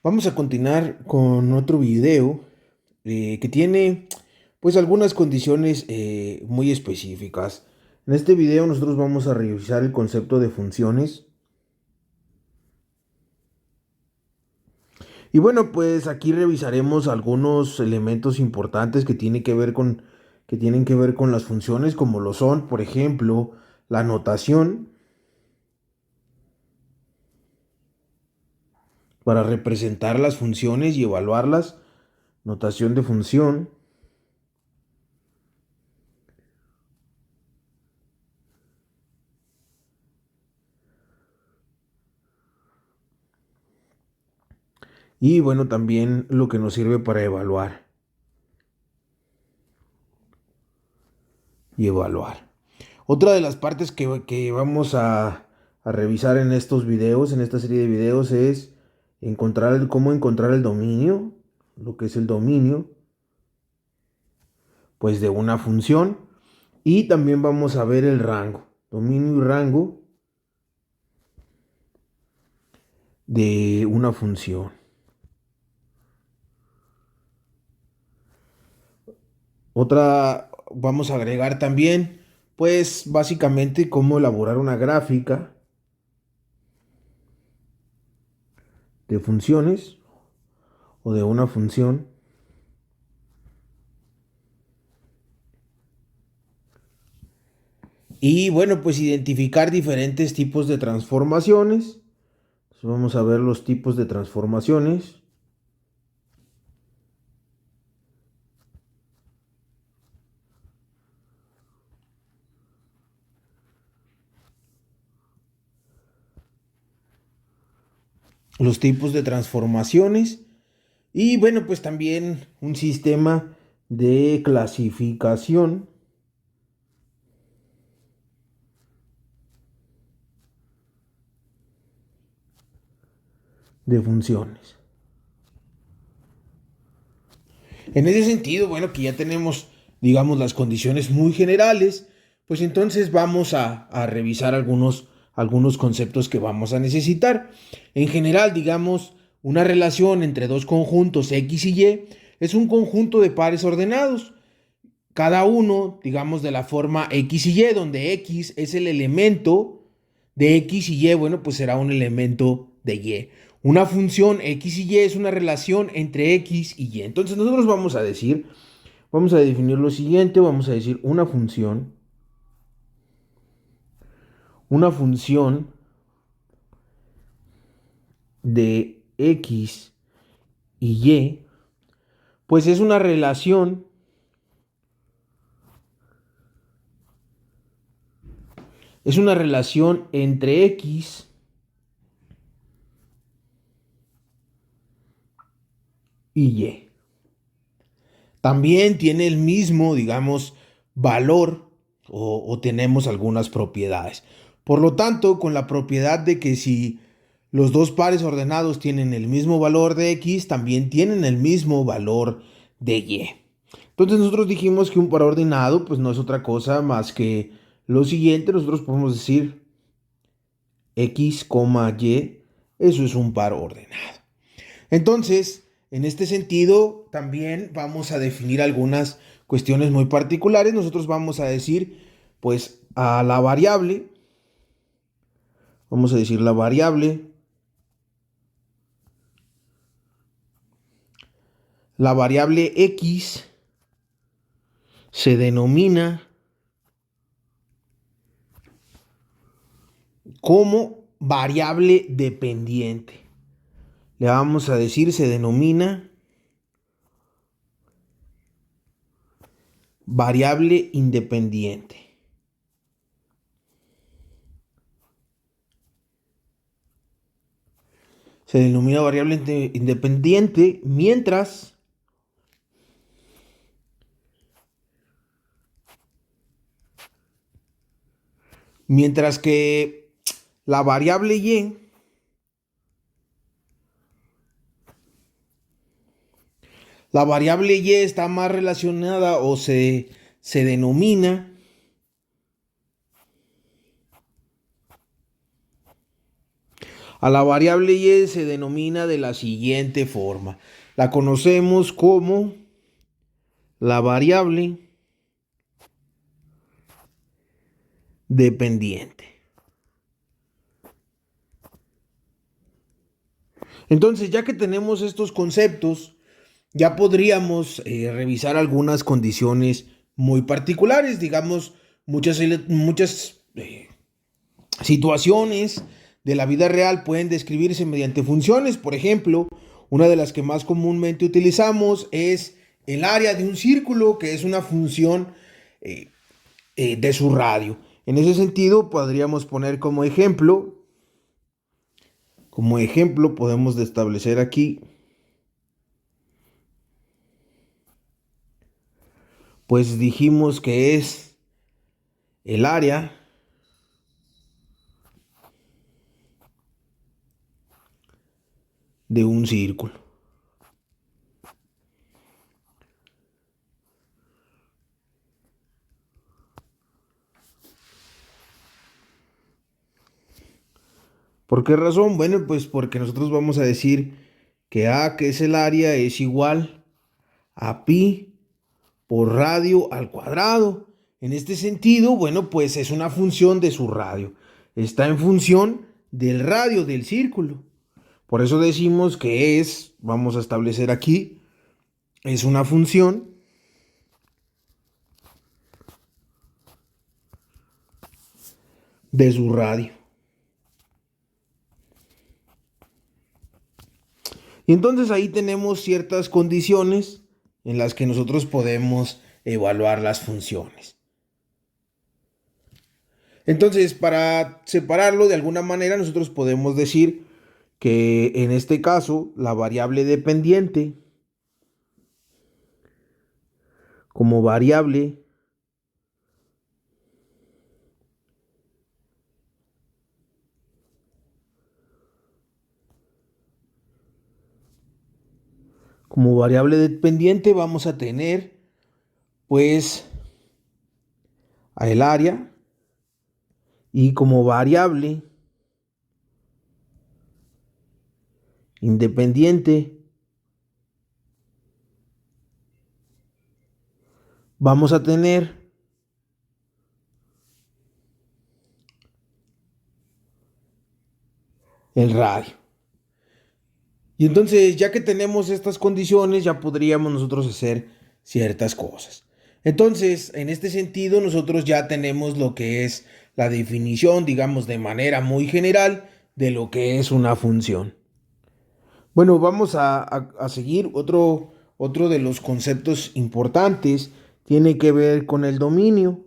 Vamos a continuar con otro video que tiene pues algunas condiciones muy específicas. En este video nosotros vamos a revisar el concepto de funciones. Y bueno, pues aquí revisaremos algunos elementos importantes que tienen que ver con las funciones, como lo son, por ejemplo, la notación para representar las funciones y evaluarlas, notación de función. Y bueno, también lo que nos sirve para evaluar y evaluar. Otra de las partes que vamos a revisar en estos videos, en esta serie de videos, es cómo encontrar el dominio, lo que es el dominio, pues de una función. Y también vamos a ver el rango, dominio y rango de una función. Vamos a agregar también, pues básicamente cómo elaborar una gráfica de funciones o de una función. Y bueno, pues identificar diferentes tipos de transformaciones. Entonces vamos a ver los tipos de transformaciones. Los tipos de transformaciones. Y bueno, pues también un sistema de clasificación de funciones. En ese sentido, bueno, que ya tenemos, digamos, las condiciones muy generales, pues entonces vamos a revisar algunos conceptos que vamos a necesitar. En general, digamos, una relación entre dos conjuntos X y Y es un conjunto de pares ordenados. Cada uno, digamos, de la forma X y Y, donde X es el elemento de X y Y, bueno, pues será un elemento de Y. Una función X y Y es una relación entre X y Y. Entonces nosotros vamos a definir lo siguiente, vamos a decir una función de X y Y, pues es una relación entre X y Y. También tiene el mismo, digamos, valor o tenemos algunas propiedades. Por lo tanto, con la propiedad de que si los dos pares ordenados tienen el mismo valor de X, también tienen el mismo valor de Y. Entonces nosotros dijimos que un par ordenado pues no es otra cosa más que lo siguiente. Nosotros podemos decir X, Y, eso es un par ordenado. Entonces, en este sentido, también vamos a definir algunas cuestiones muy particulares. Nosotros vamos a decir, pues, a la variable, vamos a decir la variable X se denomina como variable dependiente. Le vamos a decir, se denomina variable independiente. Se denomina variable independiente mientras que la variable Y, la variable Y está más relacionada o se denomina A la variable y se denomina de la siguiente forma. La conocemos como la variable dependiente. Entonces, ya que tenemos estos conceptos, ya podríamos revisar algunas condiciones muy particulares, digamos, muchas situaciones de la vida real pueden describirse mediante funciones. Por ejemplo, una de las que más comúnmente utilizamos es el área de un círculo, que es una función de su radio. En ese sentido, podríamos poner como ejemplo podemos establecer aquí, pues dijimos que es el área de un círculo. ¿Por qué razón? Bueno, pues porque nosotros vamos a decir que A, que es el área, es igual a pi por radio al cuadrado. En este sentido, bueno, pues es una función de su radio. Está en función del radio del círculo. Por eso decimos que vamos a establecer aquí, es una función de su radio. Y entonces ahí tenemos ciertas condiciones en las que nosotros podemos evaluar las funciones. Entonces, para separarlo de alguna manera, nosotros podemos decir que en este caso la variable dependiente como variable dependiente vamos a tener pues a el área, y como variable independiente vamos a tener el radio. Y entonces, ya que tenemos estas condiciones, ya podríamos nosotros hacer ciertas cosas. Entonces, en este sentido, nosotros ya tenemos lo que es la definición, digamos, de manera muy general, de lo que es una función. Bueno, vamos a seguir. Otro de los conceptos importantes tiene que ver con el dominio.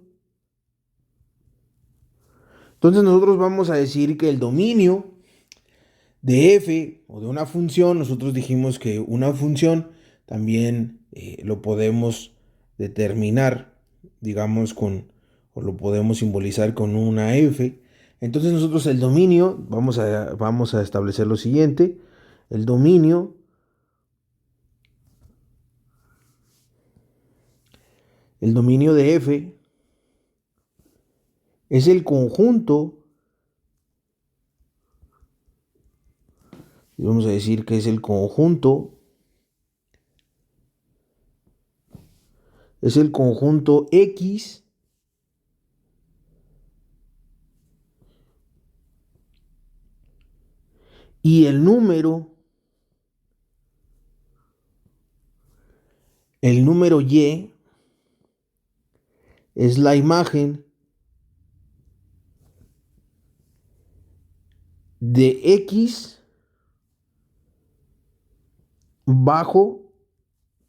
Entonces, nosotros vamos a decir que el dominio de f o de una función, nosotros dijimos que una función también lo podemos determinar, digamos, o lo podemos simbolizar con una f. Entonces nosotros el dominio, vamos a establecer lo siguiente: el dominio de f es el conjunto, y vamos a decir que es el conjunto X y el número Y es la imagen de X bajo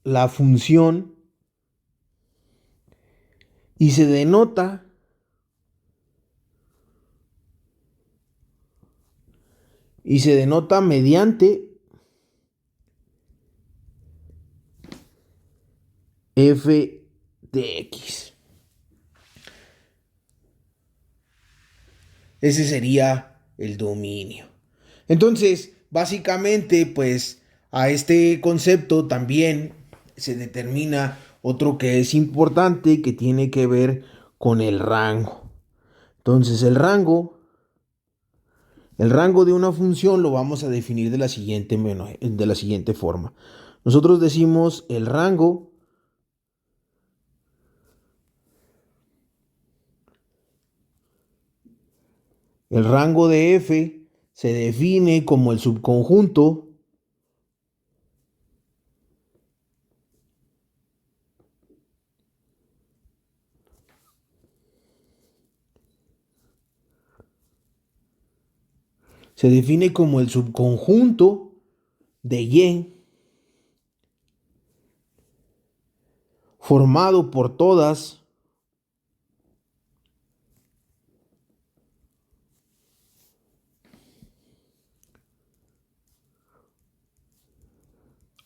la función y se denota mediante f de x. Ese sería el dominio. Entonces, básicamente, pues a este concepto también se determina otro que es importante, que tiene que ver con el rango. Entonces, el rango El rango de una función lo vamos a definir de la siguiente forma. Nosotros decimos el rango de f se define como el subconjunto de y formado por todas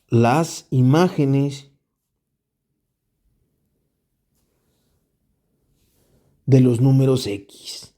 las imágenes de los números x.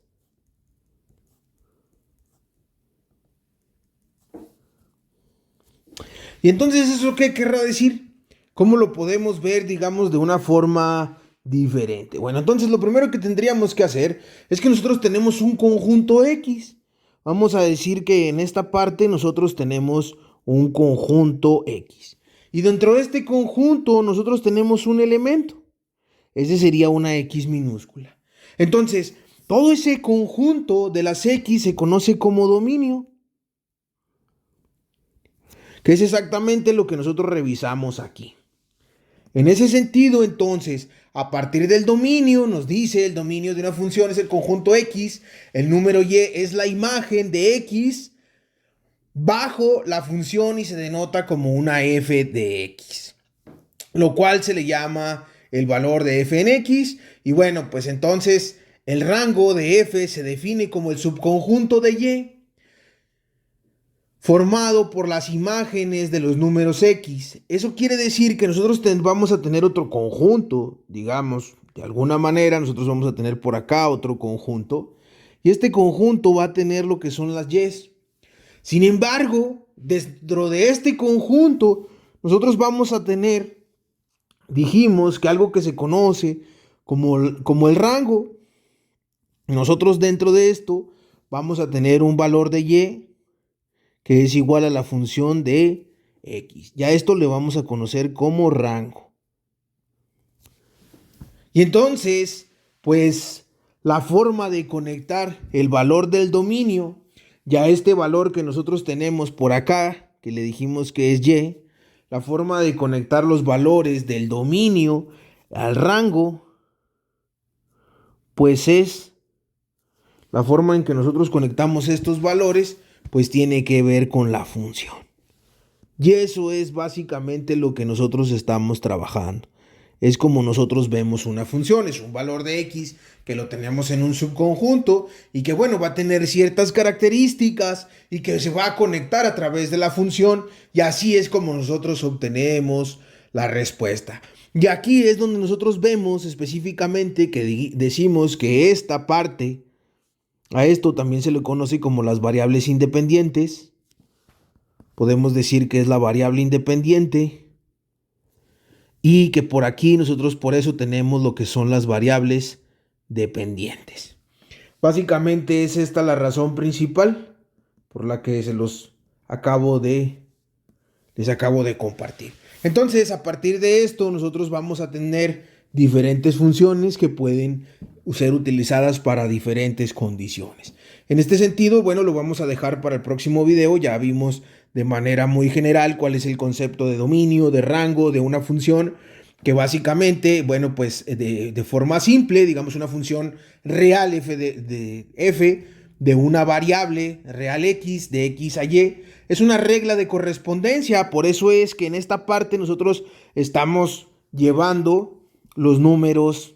Y entonces, ¿eso qué querrá decir? ¿Cómo lo podemos ver, digamos, de una forma diferente? Bueno, entonces lo primero que tendríamos que hacer es que nosotros tenemos un conjunto X. Vamos a decir que en esta parte nosotros tenemos un conjunto X. Y dentro de este conjunto nosotros tenemos un elemento. Ese sería una X minúscula. Entonces, todo ese conjunto de las X se conoce como dominio, que es exactamente lo que nosotros revisamos aquí. En ese sentido, entonces, a partir del dominio, nos dice el dominio de una función es el conjunto X, el número Y es la imagen de X bajo la función y se denota como una f de X, lo cual se le llama el valor de f en X. Y bueno, pues entonces el rango de f se define como el subconjunto de Y formado por las imágenes de los números X. Eso quiere decir que nosotros vamos a tener otro conjunto, digamos, de alguna manera nosotros vamos a tener por acá otro conjunto, y este conjunto va a tener lo que son las Y. Sin embargo, dentro de este conjunto, nosotros vamos a tener, dijimos que algo que se conoce como el rango. Nosotros dentro de esto vamos a tener un valor de Y que es igual a la función de X. Ya esto le vamos a conocer como rango. Y entonces, pues, la forma de conectar el valor del dominio, ya este valor que nosotros tenemos por acá, que le dijimos que es Y, la forma de conectar los valores del dominio al rango, pues es la forma en que nosotros conectamos estos valores, pues tiene que ver con la función. Y eso es básicamente lo que nosotros estamos trabajando. Es como nosotros vemos una función, es un valor de X que lo tenemos en un subconjunto y que bueno, va a tener ciertas características y que se va a conectar a través de la función y así es como nosotros obtenemos la respuesta. Y aquí es donde nosotros vemos específicamente que decimos que esta parte, a esto también se le conoce como las variables independientes. Podemos decir que es la variable independiente y que por aquí nosotros por eso tenemos lo que son las variables dependientes. Básicamente es esta la razón principal por la que les acabo de compartir. Entonces, a partir de esto, nosotros vamos a tener diferentes funciones que pueden ser utilizadas para diferentes condiciones. En este sentido, bueno, lo vamos a dejar para el próximo video. Ya vimos de manera muy general cuál es el concepto de dominio, de rango, de una función que básicamente, bueno, pues de forma simple, digamos una función real f de una variable real x de x a y, es una regla de correspondencia. Por eso es que en esta parte nosotros estamos llevando los números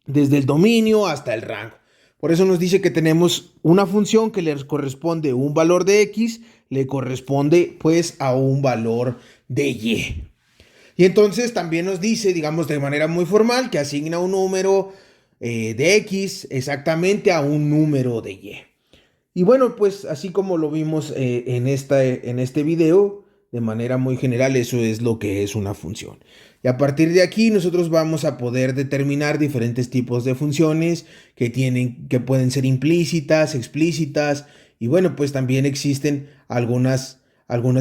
desde el dominio hasta el rango. Por eso nos dice que tenemos una función que le corresponde un valor de x, le corresponde pues a un valor de y. Y entonces también nos dice, digamos de manera muy formal, que asigna un número de x exactamente a un número de y. Y bueno, pues así como lo vimos en este video, de manera muy general, eso es lo que es una función. Y a partir de aquí nosotros vamos a poder determinar diferentes tipos de funciones que pueden ser implícitas, explícitas, y bueno, pues también existen algunas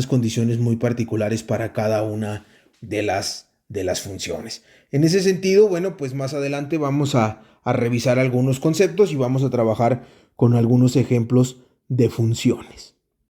condiciones muy particulares para cada una de las funciones. En ese sentido, bueno, pues más adelante vamos a revisar algunos conceptos y vamos a trabajar con algunos ejemplos de funciones.